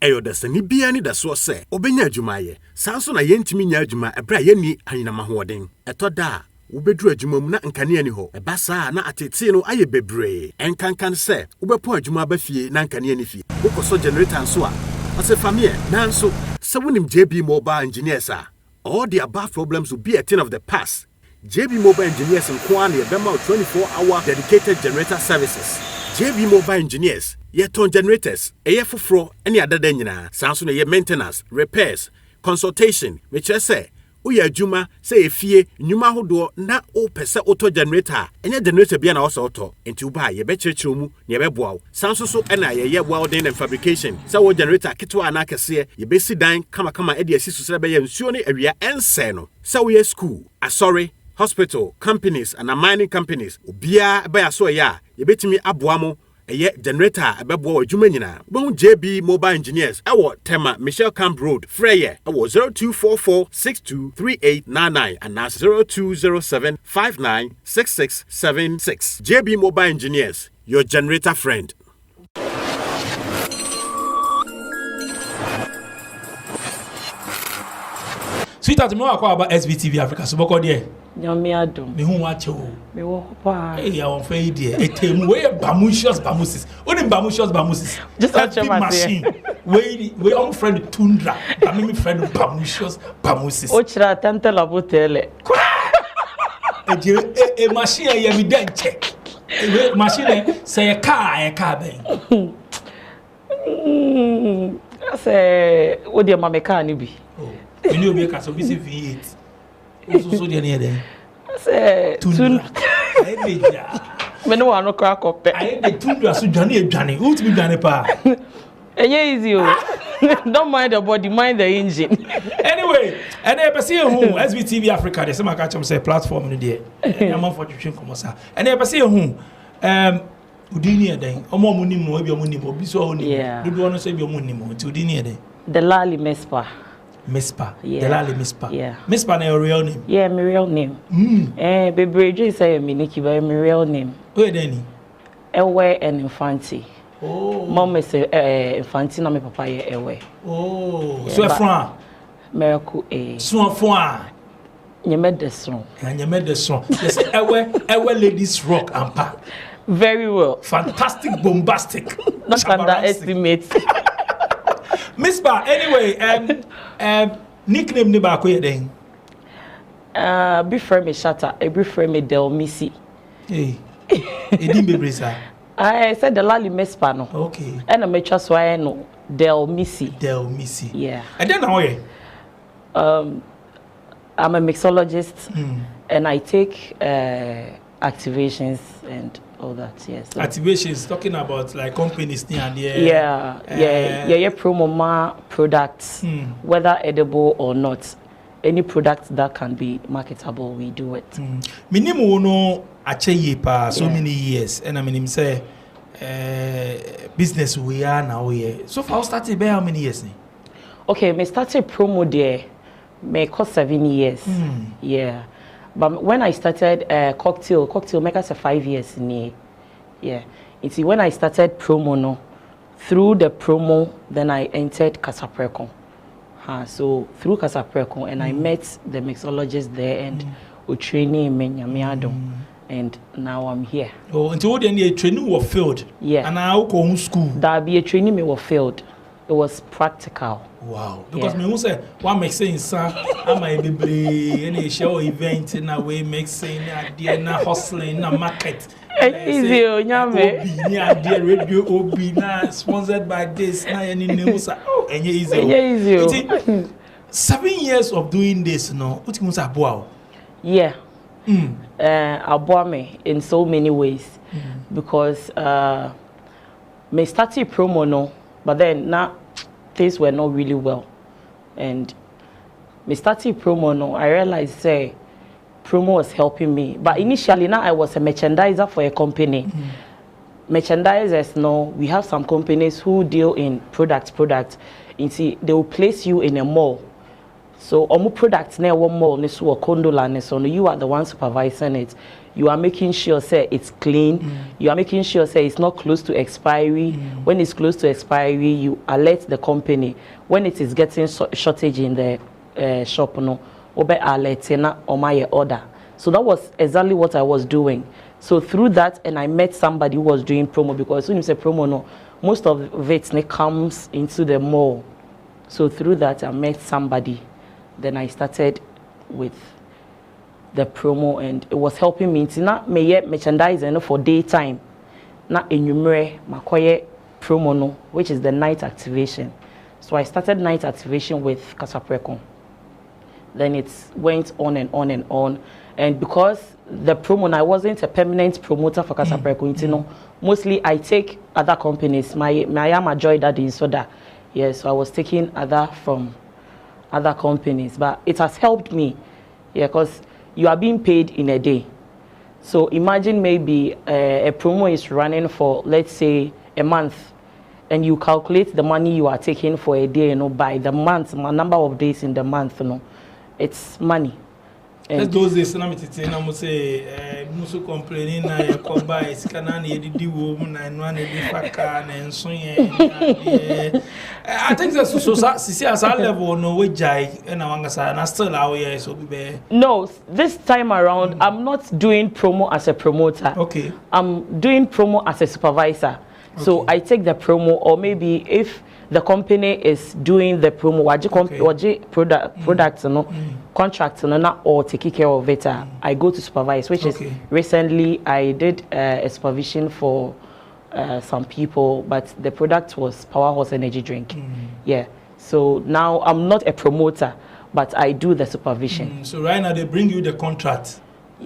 Eyo da sani bia ni da so se obenya adwuma ye sanso na yentimi nya adwuma ebra ye ni anyinama hoden etoda wobedru adwuma mu na nkane ani ho eba saa na atete no aye bebre enkankan se wobepo adwuma ba fie na nkane ani fie wokoso generator nso a ose famie nanso se wonim JB Mobile Engineers all the above problems will be a thing of the past. JB Mobile Engineers in Kwan near Bema 24-hour dedicated generator services. JB Mobile Engineers, yeton generators, fufro, any other denina, Samsung ye maintenance, repairs, consultation, which I say, Uya Juma, say fie, Numa Hodo, na o pesa auto generator, any generator be an auto, and to buy ye betcha chumu, near Bebo, Samsung so and I ye welding and fabrication. So generator kitwa anaka se, ye basi dine, kama edi asisu sebe ye msione area and seno. So we school, sorry. Hospital, companies, and mining companies. Ubia by a so ya, ye betimi abuamo, a ye generator, a bebo jumenina. Bon JB Mobile Engineers, our Tema, Michelle Camp Road, Freya, our 0244-623899, and now 0207-596676. JB Mobile Engineers, your generator friend. Sweetheart, me wa kwa about SBTV Africa so boko there. Nyame adom. Me hu wache o. Me wo pa. Eh ya won fe there. Etemu we bamushos bamusis. Oni bamushos bamusis. Just watch your machine. We on friend Tundra. I mean friend bamushos bamusis. O chira tante labotele. E machine ya mi den check. E machine say car ben. Say wo de ma car ni bi. You know, be so busy V8. So the near there. Say, Tundra. I me no want no crack up. I the Tundra so Johnny. Who to be Johnny pa? Easy. Don't mind the body, mind the engine. Anyway, and I see who SBTV Africa. There's some catch say platform in there. I'm on for you come sa. And I see who Udini then. Omo munimo ebi omunimo. Biso oni. Do you want to say ebi omunimo? Udini then. The Lali Mespa. Mispa. Yeah. Delali Mispa. Yeah. Mispa na your real name? Yeah, my real name. Baby, just say me Nikki, but my real name. Where then? Ewe and Infanti. Oh. Mom is Infanti, na me papa ye Ewe. Oh. Yeah, so Fran. Miracle A. So Fran. You made the song. And you made the song. Yes, Ewe ladies rock and pa. Very well. Fantastic, bombastic. Not underestimate. Miss Bar, anyway, nickname ni ba ko yeden. Be frame shatter, be frame Del Missy. Hey. Edin bebre sa. I said the Lali Mespa no. Okay. And I make sure I know Del Missy. Del Missy. Yeah. And then how you? I'm a mixologist and I take activations and all that, yes. So activations talking about like companies near there. Yeah, promo products, whether edible or not. Any product that can be marketable, we do it. Minimum no achieve pa so many years, and I mean say business we are now here. So far started by how many years? Okay, me started promo there. Me cost 7 years. Yeah. But when I started cocktail makers 5 years in yeah. You see, when I started promo no, through the promo, then I entered Casaprecon. So through Casaprecon, and I met the mixologist there and we training in Nyamiadom, and now I'm here. Oh, until then the training was failed. Yeah. And I go home school. That be a training me was failed. It was practical. Wow. Because me who say what makes sense, am I be any show event in a way makes sense, na hustling, na market. Easy, nyame. Obi, radio Obi, na sponsored by this, na any news. Easy. 7 years of doing this, no. What you say, wow? Yeah. Aboa me in so many ways because me started promo no. But then now things were not really well. And me started promo no, I realized say promo was helping me. But initially now I was a merchandiser for a company. Merchandisers no, we have some companies who deal in products. You see, they will place you in a mall So omu products na one more ni so Cọndọm so you are the one supervising it. You are making sure say it's clean. You are making sure say it's not close to expiry. When it's close to expiry, you alert the company. When it is getting shortage in the shop, no, obe alert na my order. So that was exactly what I was doing. So through that, and I met somebody who was doing promo, because when you say promo, no, most of it comes into the mall. So through that, I met somebody. Then I started with the promo, and it was helping me to not me merchandising for daytime. Not enumerate makoye promo no, which is the night activation. So I started night activation with Kasapreko. Then it went on and on and on. And because the promo, I wasn't a permanent promoter for Kasapreko, you know, mostly I take other companies. My am a joy that is so that, yeah, so I was taking other from other companies. But it has helped me, yeah, because you are being paid in a day. So imagine maybe a promo is running for, let's say, a month, and you calculate the money you are taking for a day, you know, by the month, number of days in the month, you know, it's money. Let's those days, I must say, Musu complaining, I come by, it's canon, the woman, and one and so I think that's so as I level, no way, Jai, and I still out here, so be. No, this time around, I'm not doing promo as a promoter. Okay. I'm doing promo as a supervisor. Okay. So I take the promo, or maybe if the company is doing the promo, products, you know, contracts, you know, or taking care of it, I go to supervise, which is recently I did a supervision for some people, but the product was Powerhouse energy drink. Yeah. So now I'm not a promoter, but I do the supervision. So right now they bring you the contract.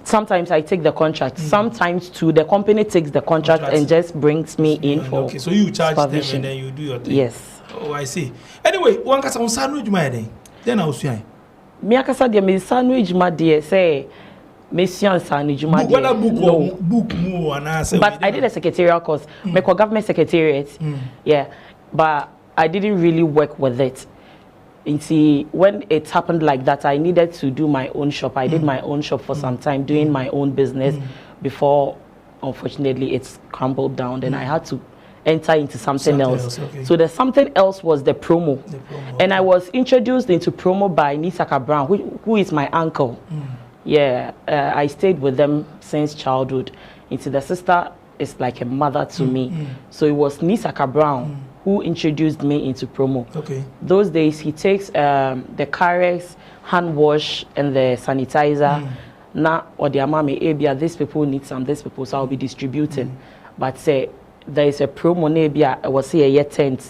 Sometimes I take the contract. Sometimes too, the company takes the contract and just brings me in for okay, so you charge supervision. them and then you do your thing. Yes. Oh, I see. Anyway, one kasa on sandwich my then I was saying. Me akasa dia me sandwich ma dia say me sian sandwich ma dia. Book more and I say. But I did a secretarial course. Me ko government secretariat. Yeah. But I didn't really work with it. You see, when it happened like that, I needed to do my own shop. I did my own shop for some time, doing my own business before, unfortunately, it's crumbled down. Then I had to enter into something else. Okay. So the something else was the promo. And I was introduced into promo by Nisaka Brown, who is my uncle. Yeah, I stayed with them since childhood. Into the sister is like a mother to me. So it was Nisaka Brown who introduced me into promo. Okay. Those days he takes the Carex hand wash and the sanitizer. Now or the amami abia, these people need some, these people, so I'll be distributing. But say there is a promo nebia, I was here yet tent,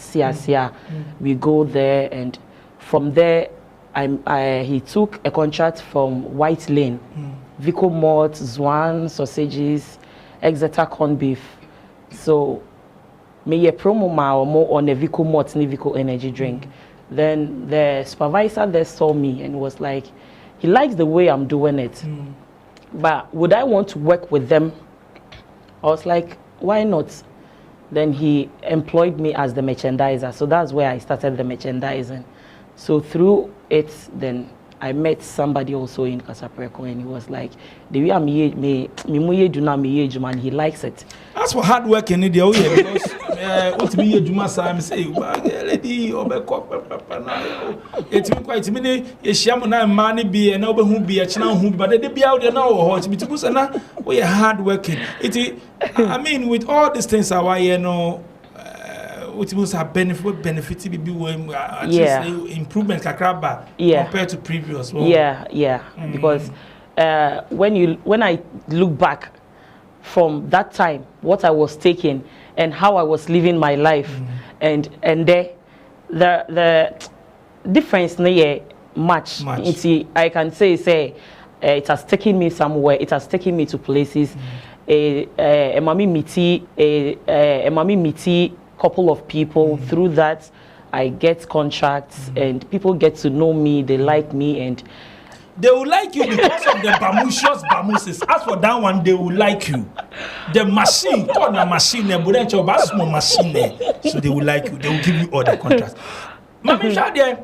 we go there, and from there he took a contract from White Lane, Vico Malt, Zwan sausages, Exeter corned beef. So me a promo ma or more on a Vico Malt ni Vico energy drink. Then the supervisor there saw me and was like, he likes the way I'm doing it. But would I want to work with them? I was like, why not? Then he employed me as the merchandiser. So that's where I started the merchandising. So through it, then I met somebody also in Kasapreko, and he was like, the way I'm he likes it. As for hard work in India, because what me Juma Sam say, lady, it's quite many a shamana money be and over who be a channel who, but they be out there now or to be to put we are hard working. I mean, with all these things, you know. What must have benefit to be at least improvement kakraba compared to previous. Because when I look back from that time, what I was taking and how I was living my life, and the difference much. I can say it has taken me somewhere. It has taken me to places. A mami miti couple of people. Through that I get contracts and people get to know me, they like me, and they will like you because of the bamuses. As for that one, they will like you. The machine, called a machine, a small machine, so they will like you. They will give you all the contracts. Mami Shadia,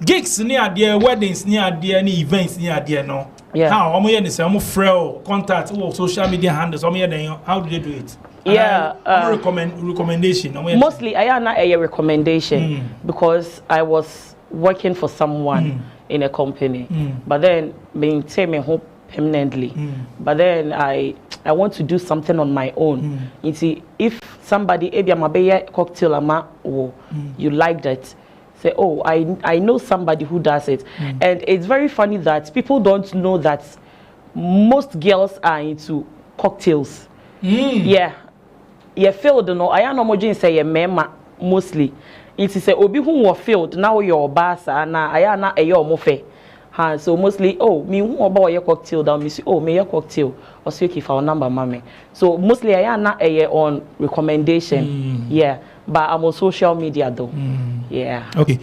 gigs near dear weddings near dear any events near dear no. Yeah. How am I say frail contact or social media handles? How do they do it? Yeah, recommendation. Mostly I am not a recommendation because I was working for someone in a company, but then maintain my home permanently. But then I want to do something on my own. You see, if somebody cocktail ama you like that, say, oh, I know somebody who does it. And it's very funny that people don't know that most girls are into cocktails. Yeah. You failed, no. I am not say ye mema mostly. It is a obi who was failed now your boss and I am not a your mofe. So mostly, oh, me who about your cocktail down, me say, oh, me your cocktail or say if our number, mommy. So mostly I am not a on recommendation. Yeah, but I'm on social media though. Yeah. Okay.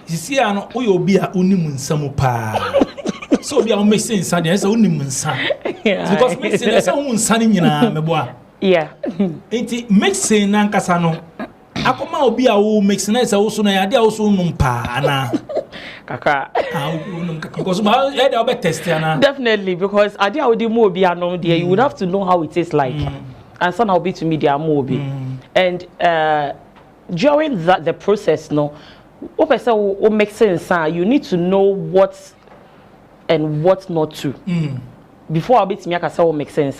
You see, I know you be a unimun samupa. So be a missing son, yes, unimun son. Because missing is a woman son in your boy. Yeah. Enti mixing nankasano. Akoma obi a wo mixing na also na yade also numpa ana. Kaka. Because my head I'll be testing ana. Definitely because ade a odi mo obi anom there you would have to know how it tastes like. And some will be to media mo obi. And during the process no what person will make sense you need to know what and what not to. Before I'll be to me I will make sense.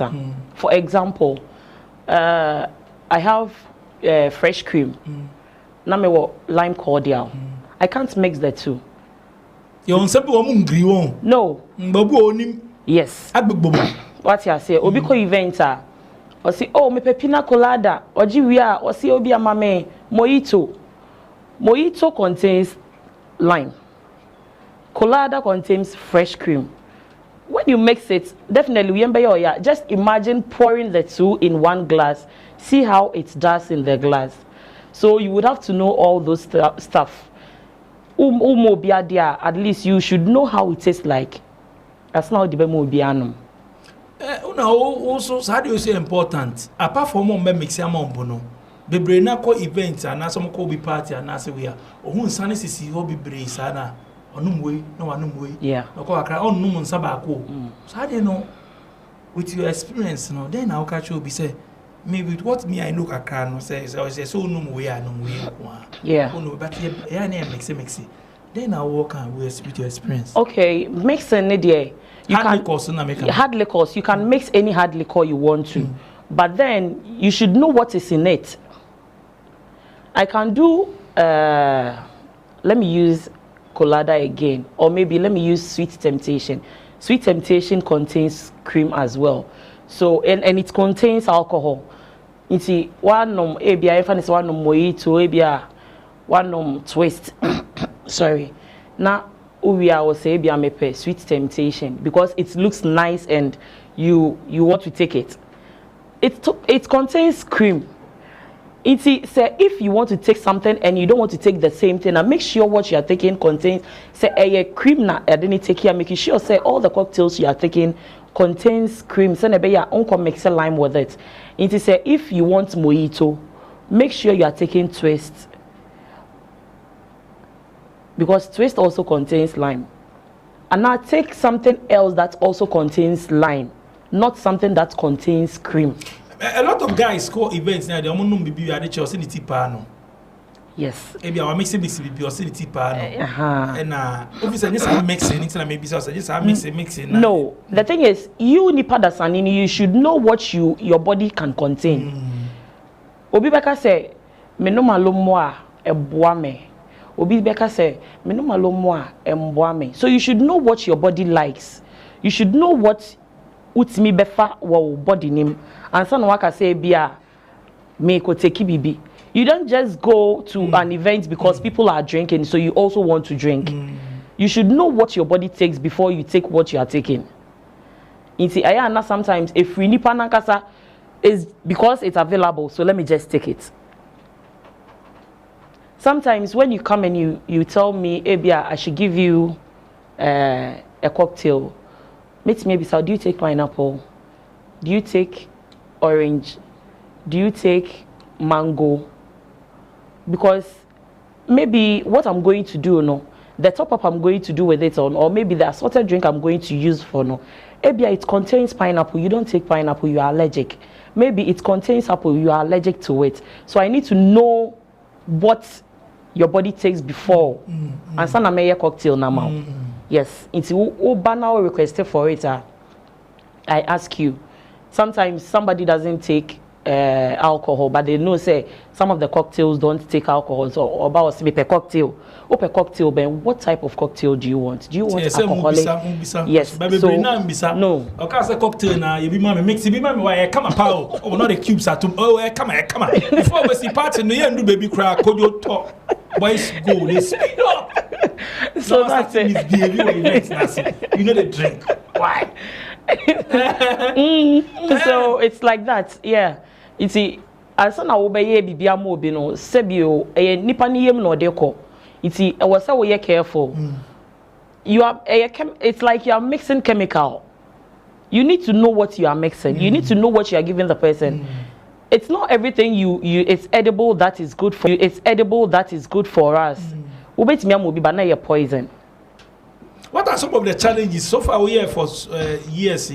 For example, I have fresh cream. Now me lime cordial. I can't mix the two. You on sabi wo ngri won. No. Babu onim. Yes. Agbegbomo. What you say? Obi ko event or say oh me pina colada or jiwia or say obi amame mojito. Mojito contains lime. Colada contains fresh cream. When you mix it, definitely just imagine pouring the two in one glass. See how it does in the glass. So you would have to know all those stuff. At least you should know how it tastes like. That's not the bemobianum. Also, how do you say important? Apart from one mix bono. The brain ko events and some ko be party and as we are. Oh, sunny sisi hobby brace sana. Yeah. So how do you know with your experience no then I'll catch you be say maybe with what me I know no say so no way. Yeah. No but yeah mix. Then I'll walk and with your experience. Okay, mixing there. Hard liquors, you can mix any hard liquor you want to. But then you should know what is in it. I can do let me use colada again, or maybe let me use Sweet Temptation. Sweet Temptation contains cream as well, so and it contains alcohol. You see, one ABI is one mojito, one twist. Sorry, now we are say ABI Sweet Temptation because it looks nice and you want to take it. It contains cream. Say if you want to take something and you don't want to take the same thing, and make sure what you are taking contains say a cream na I didn't take care, making sure say all the cocktails you are taking contains cream. So maybe your uncle mix a lime with it. Say if you want mojito, make sure you are taking twist because twist also contains lime. And now take something else that also contains lime, not something that contains cream. A lot of guys call events now. They don't know maybe are the choice in the tipano. Yes. Maybe I mix it or see the tipano. And obviously just mix anything maybe so just mix it. No, the thing is you nipa dasanini you should know what your body can contain. Obi beka say me no malo mo a eboa me. Obi beka say me no malo mo a emboa me. So you should know what your body likes. You should know what utimi befa wo body name. And some waka say bia me ko take bibi. You don't just go to an event because people are drinking, so you also want to drink. You should know what your body takes before you take what you are taking. Ayana sometimes if we nipa nankasa is because it's available, so let me just take it. Sometimes when you come and you tell me, Abia, I should give you a cocktail. Maybe so do you take pineapple? Do you take orange? Do you take mango? Because maybe what I'm going to do, the top up I'm going to do with it on, or maybe the assorted drink I'm going to use for no. Maybe it contains pineapple, you don't take pineapple, you are allergic. Maybe it contains apple, you are allergic to it. So I need to know what your body takes before. And some a cocktail now. Yes, it's now requested for it. I ask you. Sometimes somebody doesn't take alcohol, but they know say some of the cocktails don't take alcohol. So about a cocktail. Open cocktail, Ben. What type of cocktail do you want? Do you want alcoholic? Yes. So, no. Okay, say cocktail now. You be mommy mix. You be mommy why come a pow. Oh, not the cubes at oh, come on. Before we see party, no, you do baby cry. Could you talk? Boys go. They speed up. So that's it. You know the drink. Why? So it's like that. Yeah. You see, as an obey bibia mo bino sebio e nipa ni yem no deko. Iti I was so careful. You are it's like you are mixing chemical. You need to know what you are mixing. You need to know what you are giving the person. It's not everything you it's edible that is good for you. It's edible that is good for us. Ubetimi amobi ba na ye poison. What are some of the challenges so far? We here for years.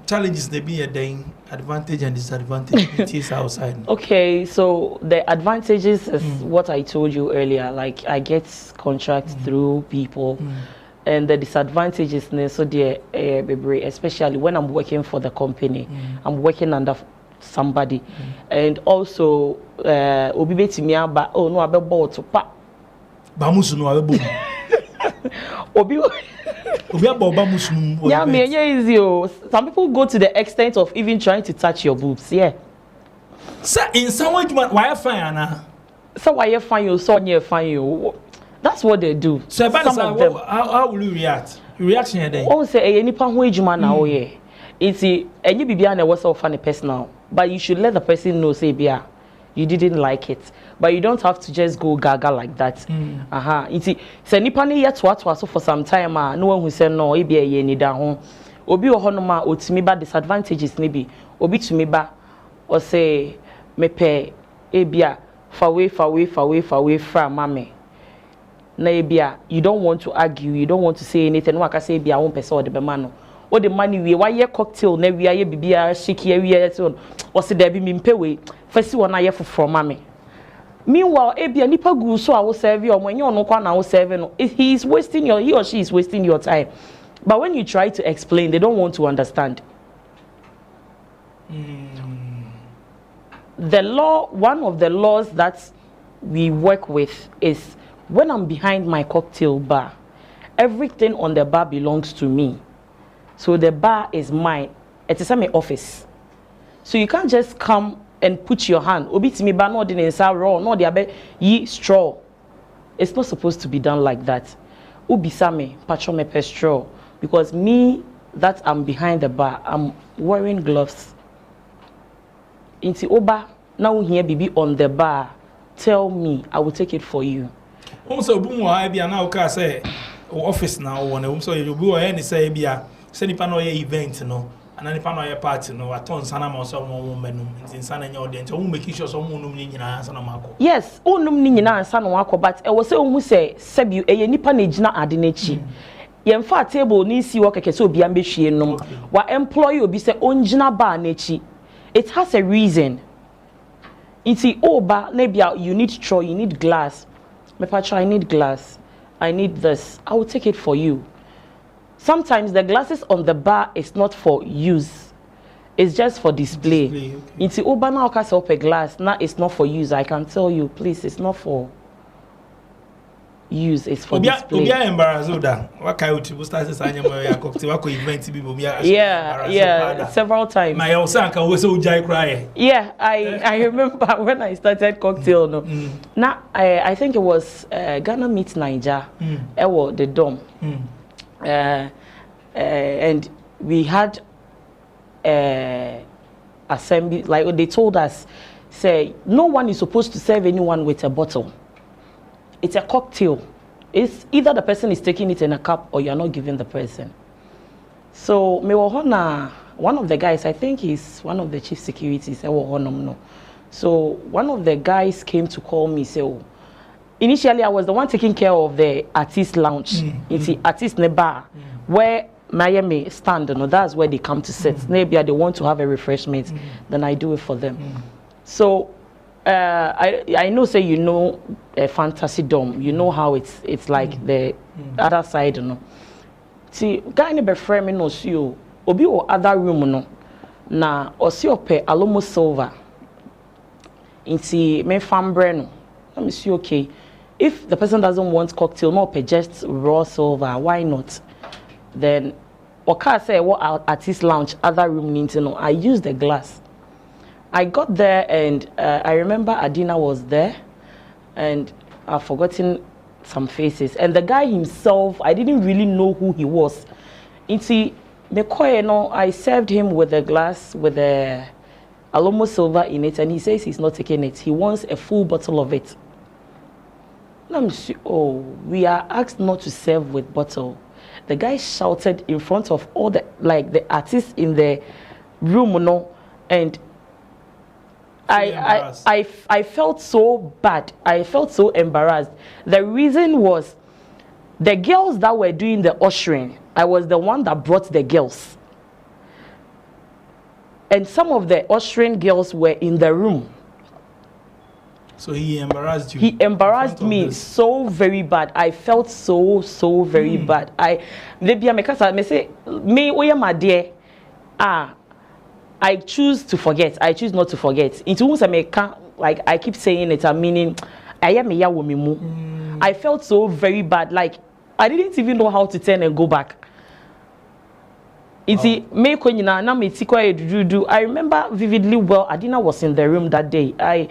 Challenges they be a day, advantage and disadvantage. It is outside. Okay, so the advantages is what I told you earlier. Like I get contracts through people, and the disadvantages so dear, especially when I'm working for the company, I'm working under somebody, and also obibeti mi aba oh no abe bought to pa. Bamusu no abe boom. Obi. Yeah, easy. Some people go to the extent of even trying to touch your boobs. Yeah. So in some way, why fine na? So why you fine you? So you fine you? That's what they do. So some of them. How will you react? Reaction here then? Oh, say any pan who ejuma na oye. It's any bibia na was so funny personal, but you should let the person know say bia you didn't like it. But you don't have to just go gaga like that. It's say nipa ni yet what so for some time no one who say no e bia ye ni da ho. Obi ohonoma otimi ba disadvantages ni bi. Obi tumi ba or say mepe e bia far away from mama. Na e bia you don't want to argue, you don't want to say anything. No aka say bia won pese o de be ma no. O the money we why cocktail na we aye bibia shiki we so o se da bi mi mpe we first one aye from mama. Meanwhile, ebia nipa gu so I will serve you or when you no kwa na will serve no. He or she is wasting your time. But when you try to explain, they don't want to understand. The law, one of the laws that we work with is when I'm behind my cocktail bar, everything on the bar belongs to me. So the bar is mine. It is my office. So you can't just come and put your hand. Obitimi ba no dey inside raw, no dey yi straw. It's not supposed to be done like that. Ubisa me, patcho me per straw. Because me, that I'm behind the bar, I'm wearing gloves. Inti oba, now here bibi on the bar. Tell me, I will take it for you. So bumu wa bia na uka say office now one. So you be any say bia say nipa no event no. And any pan or party, no, I turn Sana Mosa woman in San and your dent, who make sure some moon in Sanamaco. Yes, oh, no, Nina and Sanwako, but I was saying who say, Sebu, a nipanage adinechi. Yen far table needs you work a so be ambition, no, what employee will be say, Onjina bar nechi. It has a reason. It's the oba, maybe you need straw, you need glass. Mepacha, I need glass. I need this. I will take it for you. Sometimes the glasses on the bar is not for use. It's just for display. It's the oba now cast up a glass. Now it's not for use. I can tell you, please, it's not for use. It's for display. Yeah, several times. Yeah, I remember when I started cocktail. No, now I think it was Ghana meets Niger. The Dom. And we had assembly, like they told us, say no one is supposed to serve anyone with a bottle. It's a cocktail. It's either the person is taking it in a cup or you're not giving the person. So one of the guys, I think he's one of the chief securities. So one of the guys came to call me, say, initially I was the one taking care of the artist lounge. It's the artist bar where Miami stand. No, that's where they come to sit. Maybe they want to have a refreshment, then I do it for them. So I know, say, you know, a fantasy dome. You know how it's like the other side, you know. See, guy ne be frame me no see you. Obi o other room no. Na osi ope alomo silver. Inti me fambre no. Let me see, okay. If the person doesn't want cocktail, no ope just raw silver. Why not? Then oka say what artist lounge other room ninti no. I use the glass. I got there and I remember Adina was there, and I've forgotten some faces. And the guy himself, I didn't really know who he was. Inti Mekoye no, I served him with a glass with a Alomo silver in it, and he says he's not taking it. He wants a full bottle of it. Let me see. Oh, we are asked not to serve with bottle. The guy shouted in front of all the artists in the room, no, and I felt so bad. I felt so embarrassed. The reason was the girls that were doing the ushering, I was the one that brought the girls. And some of the ushering girls were in the room. So he embarrassed you? He embarrassed me so very bad. I felt so very bad. I say, me, my dear, I choose to forget. I choose not to forget. Into like I keep saying it, I'm meaning I felt so very bad. Like I didn't even know how to turn and go back. I remember vividly well. Adina was in the room that day.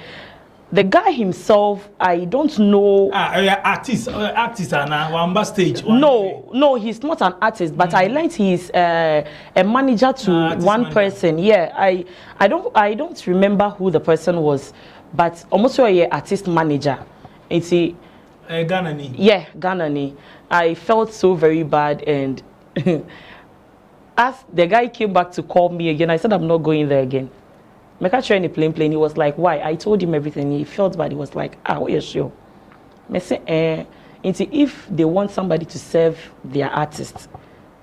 The guy himself, I don't know. Artist on stage. No, he's not an artist. But I learned he's a manager to one person. Yeah, I don't remember who the person was, but almost a artist manager. It's Ghanani. Yeah, Ghanani. I felt so very bad, and as the guy came back to call me again, I said I'm not going there again. Make a train plane. He was like, why? I told him everything. He felt bad. He was like, yeah, sure. I say, if they want somebody to serve their artist,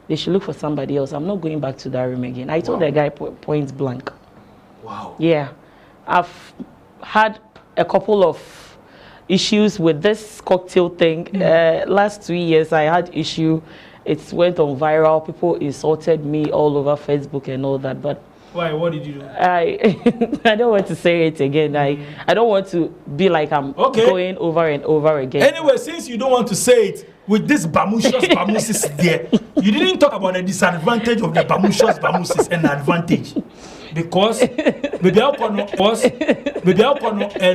they should look for somebody else. I'm not going back to that room again. I told the guy point blank. Wow. Yeah. I've had a couple of issues with this cocktail thing. Last 2 years, I had issue. It went on viral. People insulted me all over Facebook and all that, but why? What did you do? I don't want to say it again. I don't want to be like I'm going over and over again. Anyway, since you don't want to say it with this bamushas there, you didn't talk about the disadvantage of the bamushas and the advantage. Because maybe a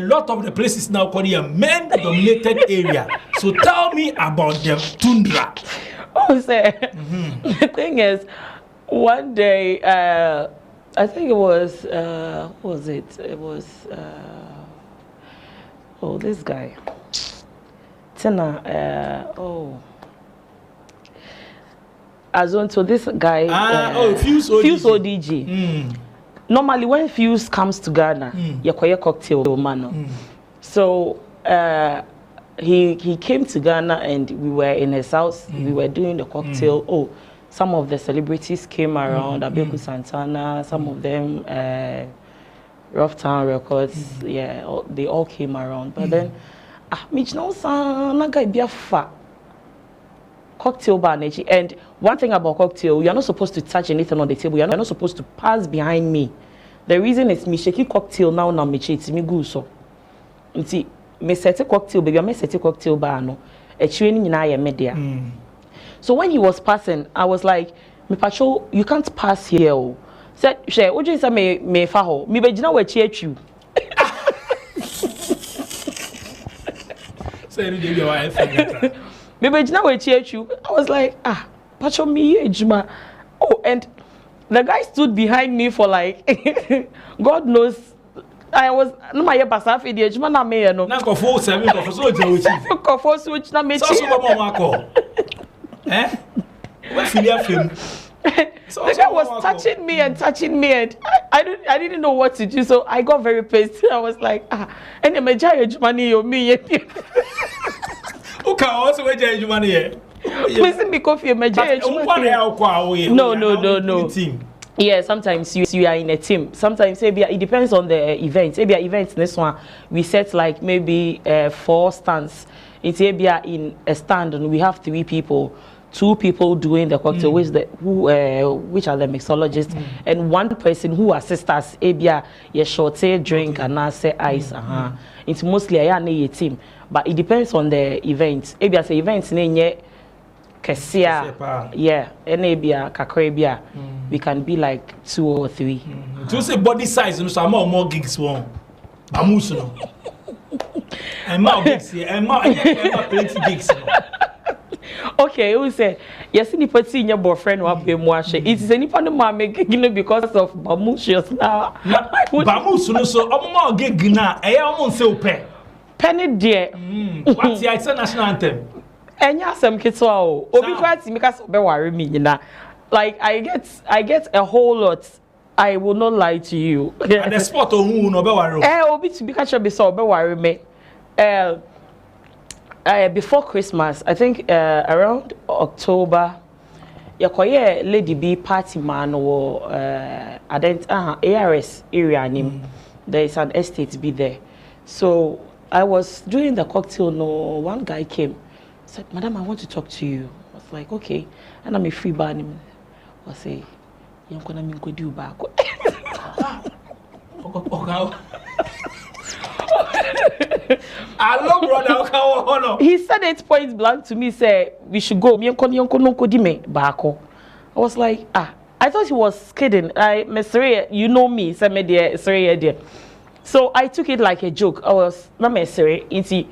lot of the places now called a men-dominated area. So tell me about the tundra. Oh, sir. The thing is, one day, I think it was, who was it? It was, this guy. Tina, so this guy, Fuse ODG. Normally, when Fuse comes to Ghana, you call cocktail man. So, he came to Ghana and we were in his house. We were doing the cocktail. Some of the celebrities came around, Abeku Santana, some of them, Rough Town Records, they all came around. But then, cocktail bar, and one thing about cocktail, you're not supposed to touch anything on the table. You're not supposed to pass behind me. The reason is me shaking cocktail now, me it's me go so. You see, me set a cocktail, baby, I set a cocktail bar no. A training in I media. So when he was passing, I was like, "Me patrol, you can't pass here." Oh. Said, "She, what you say me faho? Me be jina we church you." Say you your wife. Me be jina we church you. I was like, patrol me ejuma. Oh, and the guy stood behind me for like, God knows. I was no my pasa fi the ejuma na me no. Na ko 47 ko so je ochi. Ko for switch na me chi. So mama ko. What feel you? The guy was touching me and I didn't know what to do, so I got very pissed. I was like, and the majority money you me. Okay, also majority money. Please me coffee majority. No. Team. Yeah, sometimes you are in a team. Sometimes maybe it depends on the event. Maybe events this one we set like maybe 4 stands. It's maybe in a stand and we have 3 people. 2 people doing the cocktail, which are the mixologists, and 1 person who assists us. Ebia, ye shorty drink and I say ice. It's mostly a team, but it depends on the event. Ebia say events nenye kesia, yeah, and ebia kakrebia. We can be like 2 or 3. To say body size, so more gigs one. Bamus no. And more gigs here, and more plenty gigs. Okay, you say yes, ni pati your boyfriend wa pe mu ahye. It is any part of my making because of bamusius now. Bamus no so omo gig na e omo se ope. Penny dear. What's the international anthem? Enya asem kitwa o. Obi kwati because be worry me na. Like I get a whole lot. I will not lie to you. And the spot on who no be worry. Obi to be catch be so be worry me. Before Christmas, I think around October, yakoye Lady B party man or ARS area name. There is an estate be there. So I was doing the cocktail. No, one guy came, said, "Madam, I want to talk to you." I was like, "Okay," and I'm a free bar. I say, "You're gonna make go do back." Hello, brother. He said it point blank to me, say we should go. I was like, I thought he was kidding. You know me, say me dear. So I took it like a joke. I was not Mesere. Iti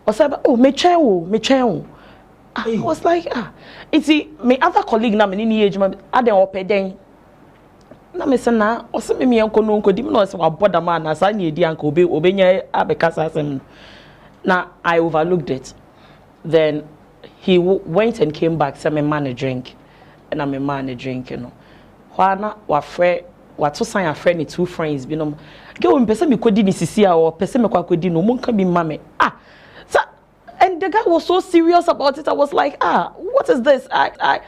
was like, oh, me chen. I was like, iti my other colleague na me ni age man ade opeden. Na me say na o se me yanko no nko di me no se wa boda man na sa ni edi anka obenya abekasa asem. Now I overlooked it. Then he went and came back. Said, "My man a drink," and I'm a man a drink. You know, Juana wa friend, wa to sign a friend, 2 friends. You know, go and person me kodi ni sisi or person me kwa kodi no mon can be mame. So and the guy was so serious about it. I was like, what is this? I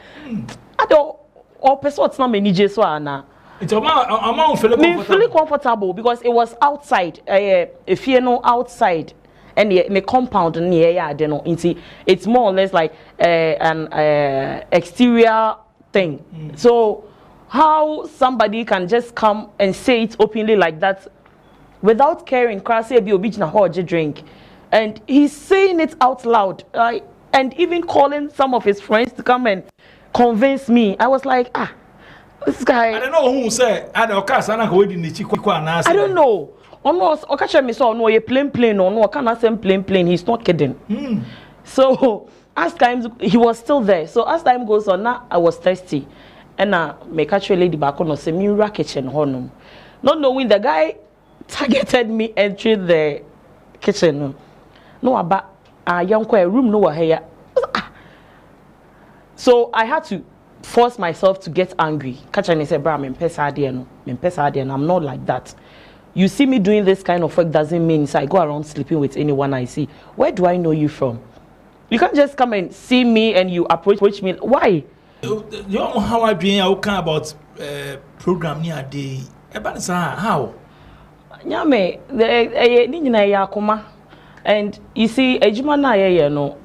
don't or person what's not many so ana. It's I'm feeling comfortable because it was outside. If you know outside. And the compound near it's more or less like an exterior thing. So how somebody can just come and say it openly like that without caring, drink, and he's saying it out loud, and even calling some of his friends to come and convince me. I was like, this guy. I don't know who said I don't know. Almost okacha me so no ye plain no can say plain. He's not kidding. So as time he was still there. So as time goes on, now I was thirsty, and me catch a lady back on say me kitchen honum, not knowing the guy targeted me entering the kitchen. No about young room no here. So I had to force myself to get angry. Catch and say, "Bra, me pesa and I'm not like that." You see me doing this kind of work doesn't mean I go around sleeping with anyone I see. Where do I know you from? You can't just come and see me and you approach me. Why? You know how I been about program near day. About how? Nyame, the and you see, ejuma na no.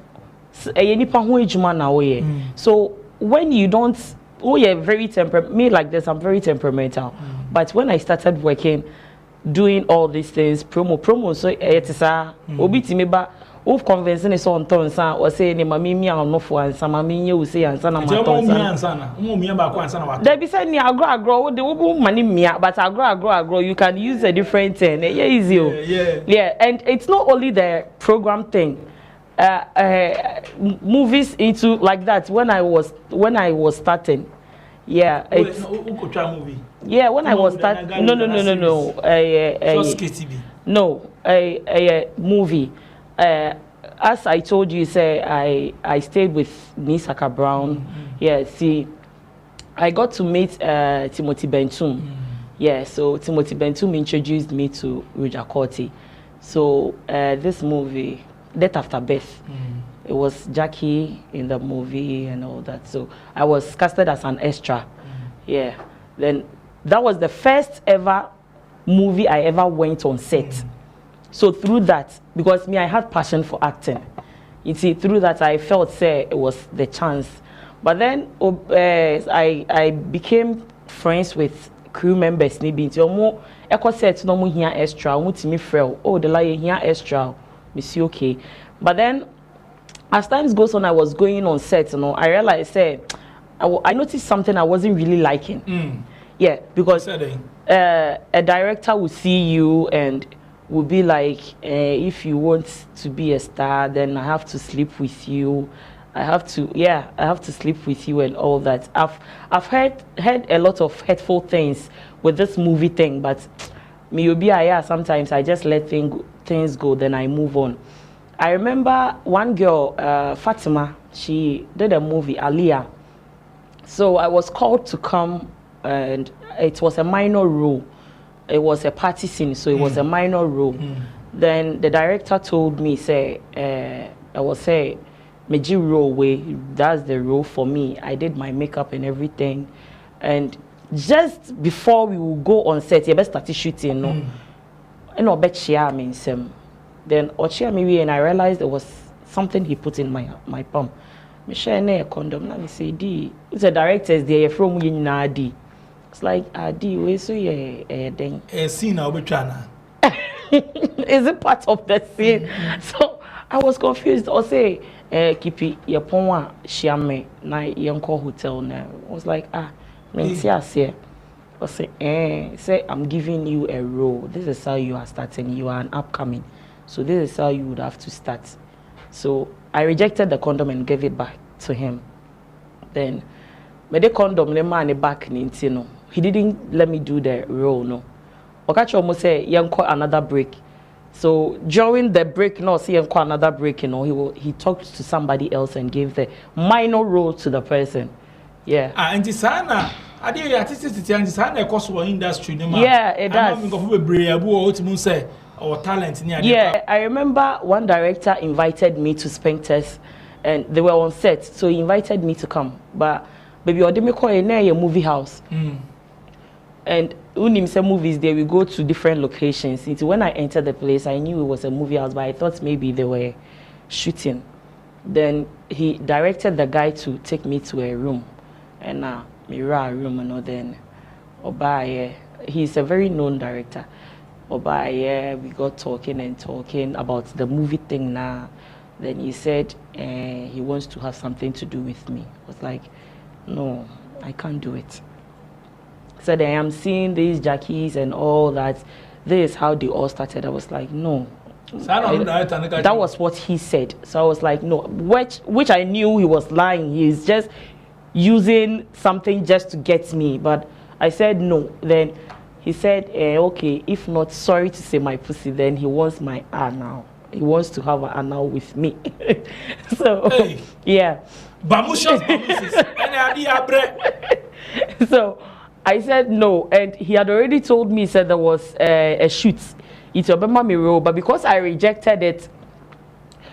Nipa ho ejuma na So when you don't, very me like this, I'm very temperamental. But when I started working, doing all these things, promo, so it is obi timeba of convincing is on tonsa or say ni mami mi am no for answer mami you say answer na tonsa there be say ni agro the money me but agro you can use a different thing. Easy. Yeah, and it's not only the program thing. Movies into like that when I was starting. Yeah, it's movie. Yeah, when I was starting. No. No, a movie. As I told you, say I stayed with Nisaka Brown. Yeah, see, I got to meet Timothy Bentum. Yeah, so Timothy Bentum introduced me to Ruja Korti. So this movie, Death After Birth, it was Jackie in the movie and all that. So I was casted as an extra. Yeah. Then that was the first ever movie I ever went on set. So through that, because me, I had passion for acting. You see, through that I felt say it was the chance. But then I became friends with crew members. Maybe more echo set no more here extra. Me frail. Oh, the lie here extra. Me see okay. But then as times goes on, I was going on set. I realized say I noticed something I wasn't really liking. Yeah, because a director will see you and will be like, if you want to be a star, then I have to sleep with you. I have to sleep with you and all that. I've heard a lot of hurtful things with this movie thing, but sometimes I just let things go, then I move on. I remember one girl, Fatima, she did a movie, Aliyah. So I was called to come, and it was a minor role. It was a party scene, so it was a minor role. Then the director told me, I was say, Meji role way, that's the role for me. I did my makeup and everything. And just before we will go on set, you best start shooting, no? And I bet Chia means then Ochia me and I realized there was something he put in my palm. Me share a condom. Now me say, D, it's a director's there from you na D. It's like, D, we so yeah, then. A scene I'll be trying. Is it part of the scene? So I was confused. I say, Kipi, your pon shiame na yonko hotel now. I was like, say, I'm giving you a role. This is how you are starting. You are an upcoming. So this is how you would have to start. So I rejected the condom and gave it back to him. Then, but the condom, the man back no. He didn't let me do the role, no. Okachi almost say, another break. So during the break, another break, he talked to somebody else and gave the minor role to the person. Yeah. And Tisana, I did artistic and Tisana cost for industry. Yeah, it does. Or talent. Yeah, I remember one director invited me to Spectres, and they were on set, so he invited me to come. But baby, I didn't call a movie house. And when some movies there, we go to different locations. When I entered the place, I knew it was a movie house, but I thought maybe they were shooting. Then he directed the guy to take me to a room, and mirror room, and then he's a very known director. We got talking about the movie thing now. Then he said he wants to have something to do with me. I was like, no, I can't do it. Said I am seeing these Jackies and all that. This is how they all started. I was like, no. That was what he said. So I was like, no, which I knew he was lying. He's just using something just to get me. But I said no. Then he said, okay, if not, sorry to say my pussy, then he wants my now. He wants to have an now with me. So, hey. Yeah. So I said no, and he had already told me, said there was a shoot. It's a me role, but because I rejected it,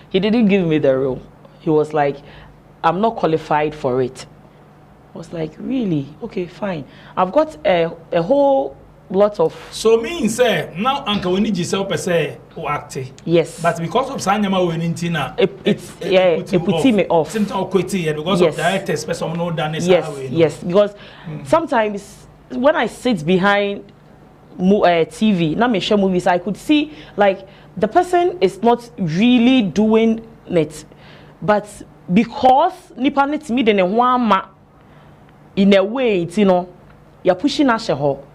he didn't give me the role. He was like, I'm not qualified for it. I was like, really? Okay, fine. I've got a whole lot of. So means now Uncle when you say say who act. Yes. But because of Sanyama winning Tina, it put me off. Sometimes because of directors, especially no done. Yes, because sometimes when I sit behind TV, now me share movies, I could see like the person is not really doing it, but because nipa net me de ne ma in a way, you're pushing us a hole.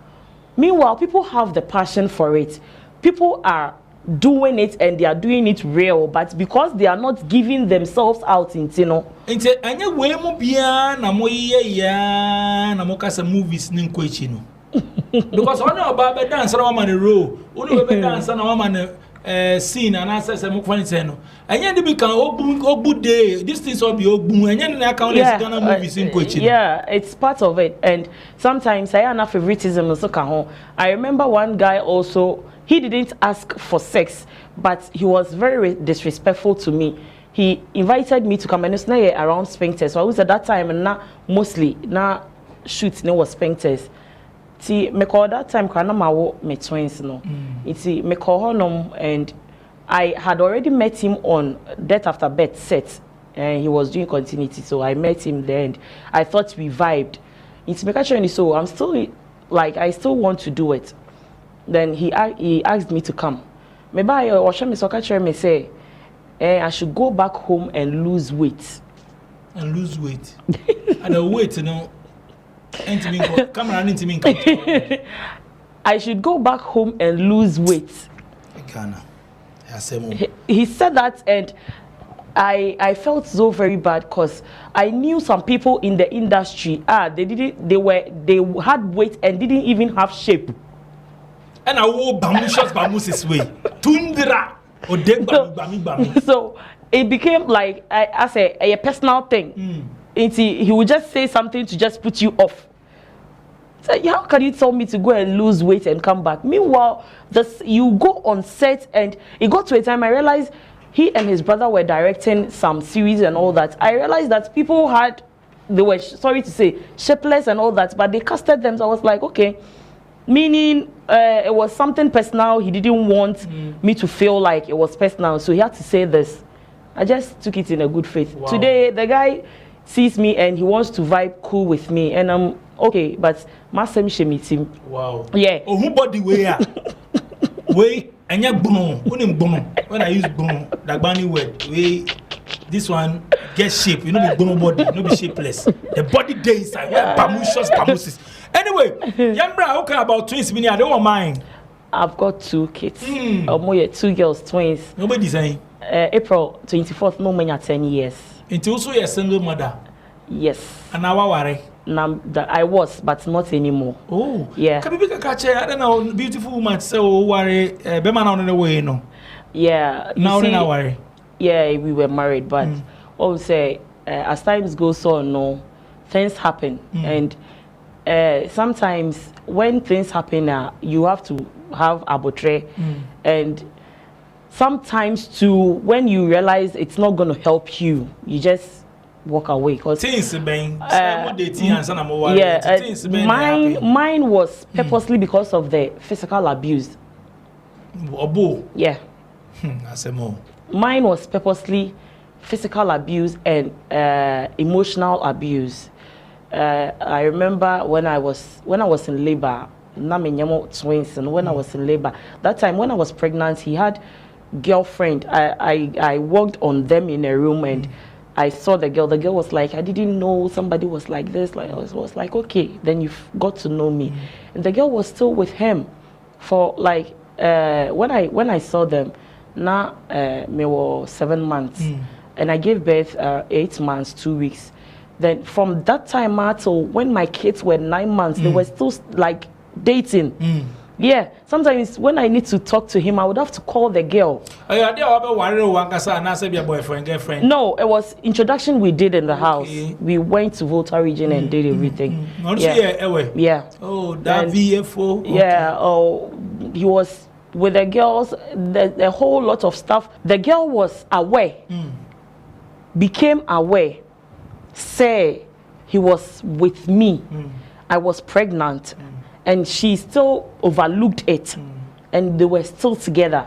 Meanwhile, people have the passion for it. People are doing it and they are doing it real, but because they are not giving themselves out in Inte anya we mo bia na mo ye na mo kasa movies nin ko echi no. Because one about dance na woman role, one be dance na woman scene and answer some funny no. And then they can obu day. This things all be obu. And then I can only see Ghana movies in coaching. Yeah, it's part of it. And sometimes I have favoritism also can home. I remember one guy also, he didn't ask for sex, but he was very disrespectful to me. He invited me to come and it's not around sphincters. So I was at that time and now mostly now shoots no was sphincters. See, me call that time kana ma me twins no. See, me call her and I had already met him on Death After Birth set, and he was doing continuity. So I met him there, and I thought we vibed. It's me catching so I'm still like I still want to do it. Then he asked me to come. Maybe I watch me so catch me say, I should go back home and lose weight. And lose weight. And the weight, you know. I should go back home and lose weight. He said that, and I felt so very bad because I knew some people in the industry. They had weight and didn't even have shape. And I wore Bamus's way. Tundra or So it became like a personal thing. He would just say something to just put you off. So how can you tell me to go and lose weight and come back? Meanwhile, you go on set, and it got to a time I realized he and his brother were directing some series and all that. I realized that people they were, sorry to say, shapeless and all that, but they casted them. So I was like, okay, meaning it was something personal. He didn't want me to feel like it was personal, so he had to say this. I just took it in a good faith. Wow. Today, the guy sees me and he wants to vibe cool with me, and I'm okay, but Masem Shemitim. Wow. Yeah. Oh, who body way? Way and ya boom. When I use boom, that bunny word, way this one gets shape. You know, be boom body, no be shapeless. The body day inside. Bamusis. Anyway, Yambra, okay about twins. I don't mind. I've got 2 kids. More 2 girls, twins. Nobody saying. April 24th, no man at 10 years. Into also a single mother. Yes. And now worry. I was, but not anymore. Oh, yeah. Can you catch? I don't know, beautiful woman. So worry, be man on the way, no. Yeah. Now worry. Yeah, we were married, but also as times goes on, no, things happen, and sometimes when things happen, you have to have arbitrary, and sometimes too, when you realize it's not going to help you, you just walk away. Cause mine was purposely because of the physical abuse. Yeah. Mine was purposely physical abuse and emotional abuse. I remember when I was in labor, twins, and when I was in labor, that time when I was pregnant, he had girlfriend. I worked on them in a room, and I saw the girl. The girl was like, I didn't know somebody was like this. Like I was like, okay, then you've got to know me. And the girl was still with him for like when I saw them, now me was 7 months, and I gave birth 8 months 2 weeks. Then from that time until when my kids were 9 months, they were still like dating. Yeah, sometimes when I need to talk to him, I would have to call the girl. Girlfriend. No, it was introduction we did in the house. We went to Volta region and did everything. Yeah. Oh, that VFO. Okay. Yeah. Oh, he was with the girls. The whole lot of stuff. The girl was aware. Became aware. Say he was with me. I was pregnant. And she still overlooked it, and they were still together.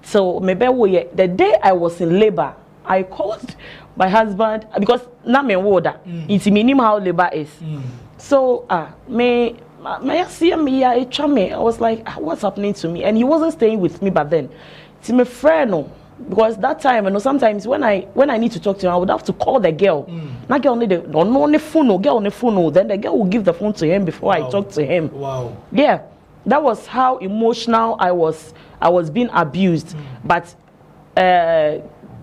So maybe the day I was in labor, I called my husband because na me woda. It's minimum how labor is. So me see me I was like, what's happening to me? And he wasn't staying with me, but then it's my friend no. Because that time, you know, sometimes when I need to talk to him, I would have to call the girl. Not girl on the phone, no girl on the phone. No. Then the girl will give the phone to him before I talk to him. Wow. Yeah, that was how emotional I was. I was being abused, but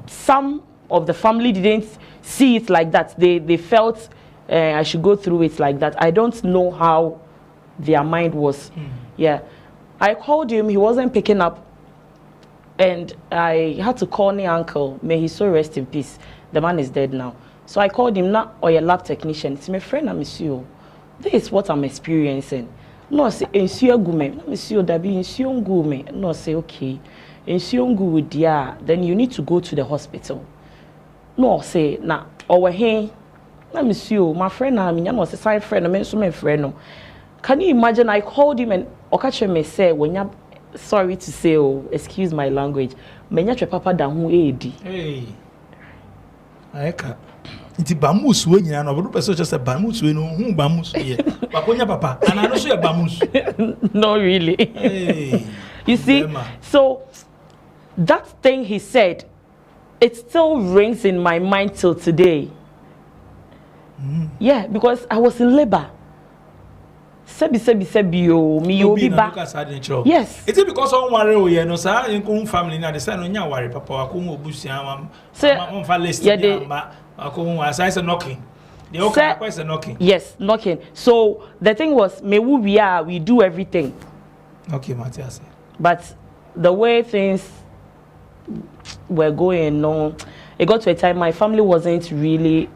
some of the family didn't see it like that. They felt I should go through it like that. I don't know how their mind was. Yeah, I called him. He wasn't picking up. And I had to call my uncle. May he so rest in peace. The man is dead now. So I called him, not or a lab technician. It's my friend, I'm monsieur. This is what I'm experiencing. No, say, ensure gume. Monsieur, that be ensure gume. No, say, okay. Ensure gu dia. Then you need to go to the hospital. No, say, nah, or hey, na monsieur, my friend, I mean, I'm a side friend, I'm so my friend. Can you imagine? I called him and Okache me say, when you're sorry to say, oh, excuse my language, menya tre papa da hu edi. Hey, Aeka. Iti bamus we nyina no bodo person just say bamus we no hu bamus ye. Bakonya papa, and I know so bamus. No, really. Hey. You see, so that thing he said, it still rings in my mind till today. Yeah, because I was in labor. Sebi yo mi yo bi ba. Yes. It's because on worry o ye no sa yen family na de say no nya worry papa wa ko obusia am fa list amba akon wa say knocking. The okay quite knocking. Yes, knocking. So the thing was me we do everything. Okay, Matthias. But the way things were going, no, it got to a time my family wasn't really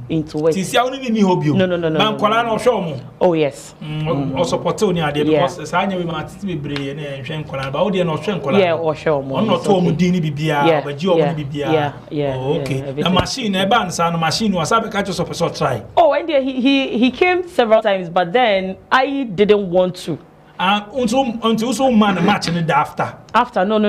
into it. No. Oh yes. Or support Tony because I know we might be brave and shen kola, but audio no shen kola. Yeah, or show more. Not to Mudini Bibia, but you yeah. Okay. The machine, a band, son, machine was a catch us of a try. Oh, and he came several times, but then I didn't want to. Until so man matching it after. After, no.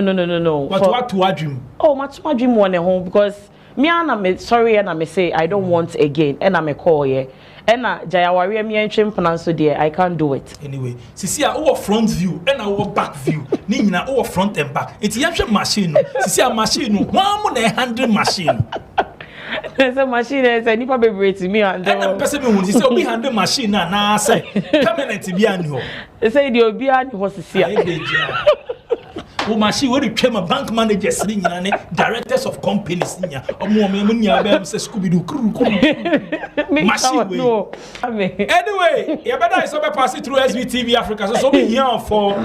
But what to a dream? Oh, much my dream one at home because me and I'm sorry and I say I don't want again and I'm a call here. And Jayawari me and Chim Pananso dear, I can't do it. Anyway, see our front view and our back view. Nina our front and back. It's a machine. See a machine, one handle machine. There's a machine that's a nipa baby to me and the person who is so behind the machine now say come in to be on you. They say the Obian was to see. Oh, machine, where you came a bank manager, directors of companies, or more men, says Scooby Doo. Anyway, you better so pass it through SBTV Africa. So be here for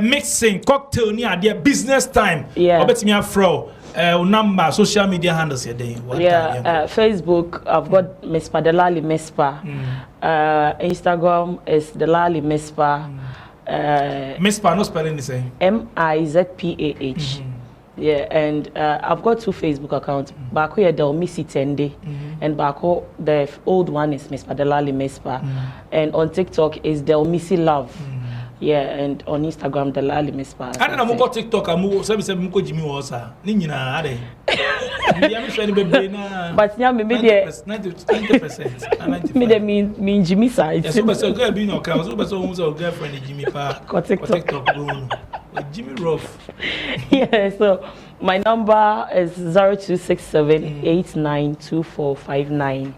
mixing cocktail near their business time. Yeah. Bet me a fro. Number social media handles here. Facebook, I've got Miss Padelali Mespa. Instagram is Delali Mespa. Mespa, no spelling the same. Mizpah. Yeah, and I've got 2 Facebook accounts. Bako ya Delmisi Tende, and Bako the old one is Miss Padelali Mespa, and on TikTok is Delmisi Love. Yeah, and on Instagram Delali Mespa. I don't know TikTok. I'm say Jimmy was Nina. But now maybe 90%. Me mean Jimmy side. Yes, so girl being no cousin, but so girlfriend Jimmy Pa. TikTok. Jimmy Ruff. Yeah, so my number is 0267 892459.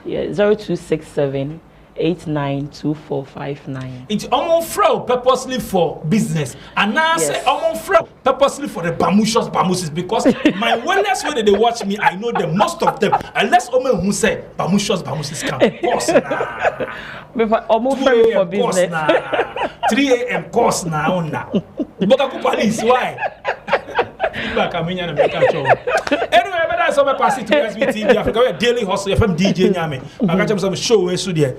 Yeah, 0267 892459. It's almost fraud purposely for business. And now I say almost fraud purposely for the bamuses because my wellness when they watch me, I know them most of them. Unless Omen who say bamuses come. Course now. Almost fraud for business. 3 a.m. course now. But police why? Back I mean and make a show. Anyway, but that's over pass it to SBTV Africa. We daily hustle from DJ Nyame. I got some show we so there.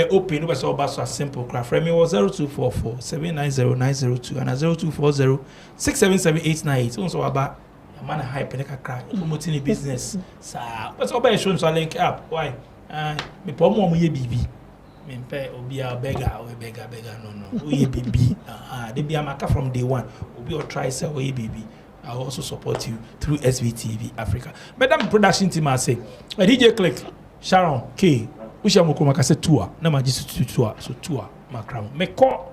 Open we so about so simple craft. From me was 0244 790902 and 0240 677 So about man hype like a crack promoting the business. Sa but so by show so link up. Why? Me po mo ye bibi. Me pay obi a beggar or beggar no. We bibi. They be amaka from day one. Obi or try say we bibi. I will also support you through SVTV Africa. Madam production team I say, DJ Click, Sharon K. Usha mukuma kase tour. Na majisu tour. So tour. Makram. Me call.